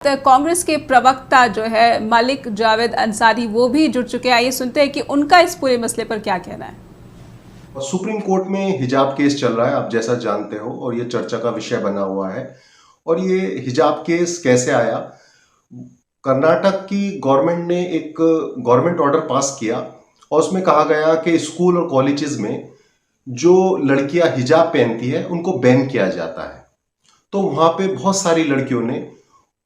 तो कांग्रेस के प्रवक्ता जो है मलिक जावेद अंसारी वो भी जुड़ चुके हैं। आइए सुनते हैं कि उनका इस पूरे मसले पर क्या कहना है। सुप्रीम कोर्ट में हिजाब केस चल रहा है, आप जैसा जानते हो, और ये चर्चा का विषय बना हुआ है। और ये हिजाब केस कैसे आया? कर्नाटक की गवर्नमेंट ने एक गवर्नमेंट ऑर्डर पास किया और उसमें कहा गया कि स्कूल और कॉलेजेस में जो लड़कियां हिजाब पहनती है उनको बैन किया जाता है। तो वहां पे बहुत सारी लड़कियों ने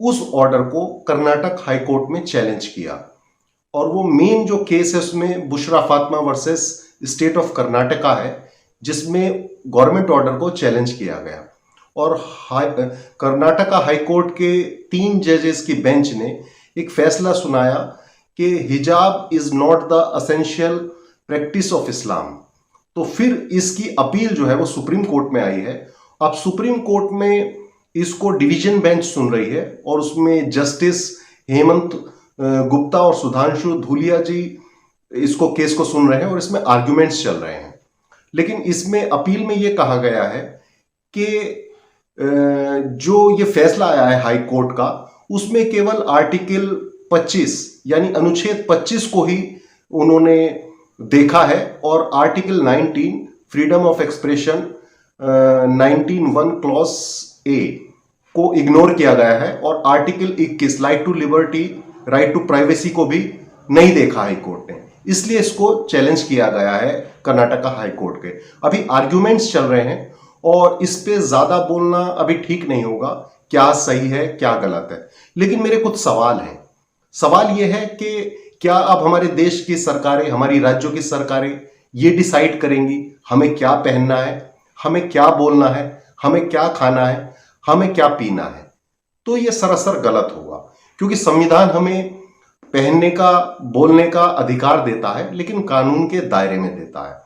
उस ऑर्डर को कर्नाटक हाई कोर्ट में चैलेंज किया। और वो मेन जो केस है उसमें Bushra Fatima versus state of Karnataka है, जिसमें गवर्नमेंट ऑर्डर को चैलेंज किया गया। और कर्नाटका हाई कोर्ट के 3 जजेस की बेंच ने एक फैसला सुनाया कि हिजाब is not the essential practice of Islam. तो फिर इसकी अपील जो है वो सुप्रीम कोर्ट में आई है। अब सुप्रीम कोर्ट में इसको डिवीजन बेंच सुन रही है और उसमें जस्टिस हेमंत गुप्ता और सुधांशु धूलिया जी इसको केस को सुन रहे हैं और इसमें आर्ग्यूमेंट्स चल रहे हैं। लेकिन इसमें अपील में यह कहा गया है कि जो ये फैसला आया है हाई कोर्ट का, उसमें केवल आर्टिकल 25 यानी अनुच्छेद 25 को ही उन्होंने देखा है और article 19 freedom of expression 19(1) clause A को इग्नोर किया गया है और article 21 right to liberty, right to privacy को भी नहीं देखा हाई कोर्ट ने। इसलिए इसको चैलेंज किया गया है कर्नाटका हाई कोर्ट के। अभी आर्ग्यूमेंट्स चल रहे हैं और इस पे ज्यादा बोलना अभी ठीक नहीं होगा, क्या सही है क्या गलत है। लेकिन मेरे कुछ सवाल हैं। सवाल यह है कि क्या अब हमारे देश की सरकारें, हमारी राज्यों की सरकारें ये डिसाइड करेंगी हमें क्या पहनना है, हमें क्या बोलना है, हमें क्या खाना है, हमें क्या पीना है? तो ये सरासर गलत होगा, क्योंकि संविधान हमें पहनने का, बोलने का अधिकार देता है, लेकिन कानून के दायरे में देता है।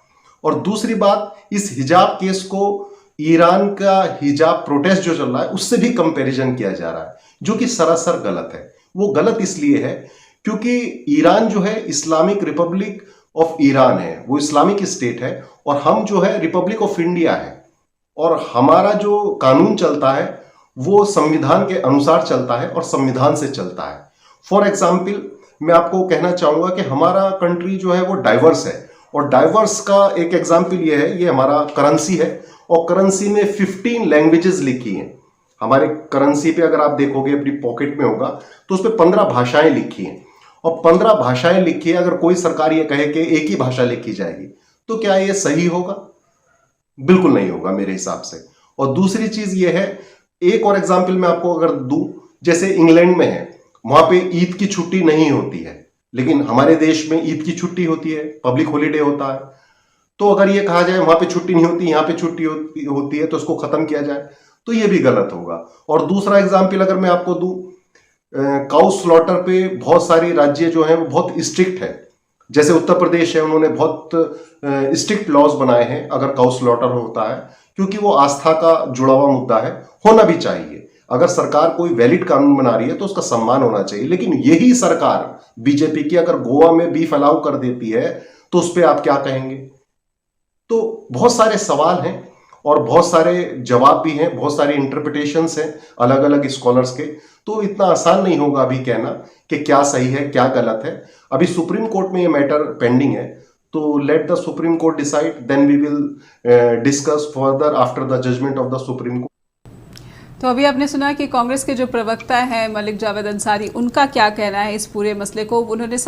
और दूसरी बात, इस हिजाब केस को ईरान का हिजाब प्रोटेस्ट जो चल रहा है उससे भी कंपैरिजन किया जा रहा है, जो कि सरासर गलत है। वो गलत इसलिए है क्योंकि ईरान जो है इस्लामिक रिपब्लिक ऑफ ईरान है, वो इस्लामिक स्टेट है, और हम जो है रिपब्लिक ऑफ इंडिया है। और हमारा जो कानून चलता है वो संविधान के अनुसार चलता है और संविधान से चलता है। फॉर एग्जाम्पल मैं आपको कहना चाहूंगा कि हमारा कंट्री जो है वो डाइवर्स है, और डाइवर्स का एक एग्जाम्पल ये है, ये हमारा करेंसी है और करेंसी में 15 लैंग्वेजेस लिखी हैं। हमारे करेंसी पे अगर आप देखोगे, अपनी पॉकेट में होगा तो उस पर 15 भाषाएं लिखी हैं। और 15 भाषाएं लिखी है, अगर कोई सरकार ये कहे कि एक ही भाषा लिखी जाएगी तो क्या ये सही होगा? बिल्कुल नहीं होगा मेरे हिसाब से। और दूसरी चीज ये है, एक और एग्जाम्पल मैं आपको अगर दूं, जैसे इंग्लैंड में है, वहां पे ईद की छुट्टी नहीं होती है, लेकिन हमारे देश में ईद की छुट्टी होती है, पब्लिक हॉलीडे होता है। तो अगर ये कहा जाए वहां पे छुट्टी नहीं होती, यहां पे छुट्टी होती है, तो उसको खत्म किया जाए, तो ये भी गलत होगा। और दूसरा एग्जाम्पल अगर मैं आपको दूं, काउ स्लॉटर पे बहुत सारी राज्य जो है वो बहुत स्ट्रिक्ट है। जैसे उत्तर प्रदेश है, उन्होंने बहुत स्ट्रिक्ट लॉज बनाए हैं अगर काउ स्लॉटर होता है, क्योंकि वो आस्था का जुड़ा हुआ मुद्दा है, होना भी चाहिए। अगर सरकार कोई वैलिड कानून बना रही है तो उसका सम्मान होना चाहिए। लेकिन यही सरकार बीजेपी की अगर गोवा में बीफ अलाउ कर देती है तो उस पर आप क्या कहेंगे? तो बहुत सारे सवाल हैं और बहुत सारे जवाब भी हैं, बहुत सारे इंटरप्रिटेशंस हैं अलग अलग स्कॉलर्स के। तो इतना आसान नहीं होगा अभी कहना कि क्या सही है क्या गलत है। अभी सुप्रीम कोर्ट में ये मैटर पेंडिंग है, तो let the Supreme Court decide, then we will discuss further after the judgement of the Supreme Court. तो अभी आपने सुना कि कांग्रेस के जो प्रवक्ता हैं मलिक जावेद अंसारी, उनका क्या कहना है इस पूरे मसले को। उन्होंने